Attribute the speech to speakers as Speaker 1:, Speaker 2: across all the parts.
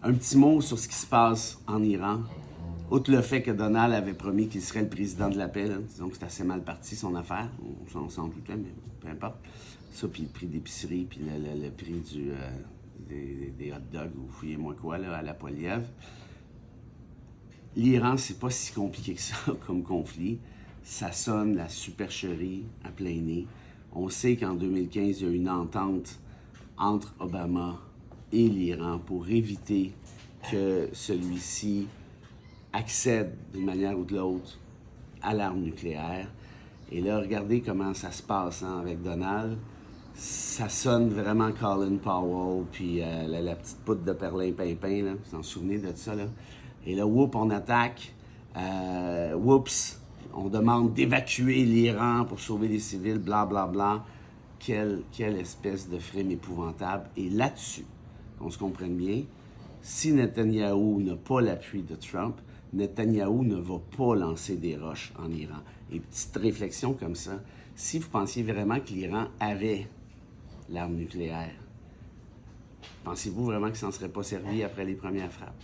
Speaker 1: Un petit mot sur ce qui se passe en Iran. Outre le fait que Donald avait promis qu'il serait le président de la paix, là, disons que c'est assez mal parti son affaire, on s'en doutait, mais peu importe. Ça, puis le prix d'épicerie, puis le prix des hot dogs, ou fouillez-moi quoi, là, à la Poilievre. L'Iran, c'est pas si compliqué que ça comme conflit. Ça sonne la supercherie à plein nez. On sait qu'en 2015, il y a eu une entente entre Obama et l'Iran pour éviter que celui-ci accède d'une manière ou de l'autre à l'arme nucléaire. Et là, regardez comment ça se passe avec Donald. Ça sonne vraiment Colin Powell, puis la petite poudre de perlimpinpin, là. Vous vous en souvenez de ça, là? Et là, on attaque. On demande d'évacuer l'Iran pour sauver les civils, blablabla. Bla, bla. Quelle espèce de frime épouvantable. Et là-dessus, qu'on se comprenne bien, si Netanyahou n'a pas l'appui de Trump, Netanyahou ne va pas lancer des roches en Iran. Et petite réflexion comme ça, si vous pensiez vraiment que l'Iran avait l'arme nucléaire, pensez-vous vraiment qu'il s'en serait pas servi après les premières frappes?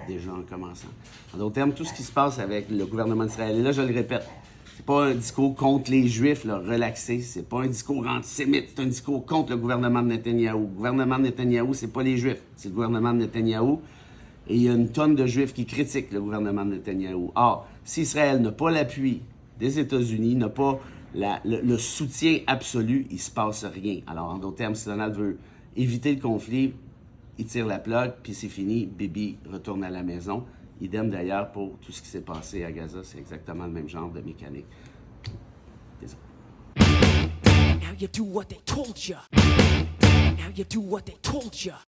Speaker 1: Déjà en commençant. En d'autres termes, tout ce qui se passe avec le gouvernement d'Israël, et là je le répète, c'est pas un discours contre les Juifs, là, relaxé, c'est pas un discours antisémite, c'est un discours contre le gouvernement de Netanyahou. Le gouvernement de Netanyahou, c'est pas les Juifs, c'est le gouvernement de Netanyahou. Et il y a une tonne de Juifs qui critiquent le gouvernement de Netanyahou. Or, si Israël n'a pas l'appui des États-Unis, n'a pas le soutien absolu, il se passe rien. Alors, en d'autres termes, si Donald veut éviter le conflit, il tire la plug, puis c'est fini, Bibi retourne à la maison. Idem d'ailleurs pour tout ce qui s'est passé à Gaza, c'est exactement le même genre de mécanique. Désolé. Now you do what they told you. Now you do what they told you.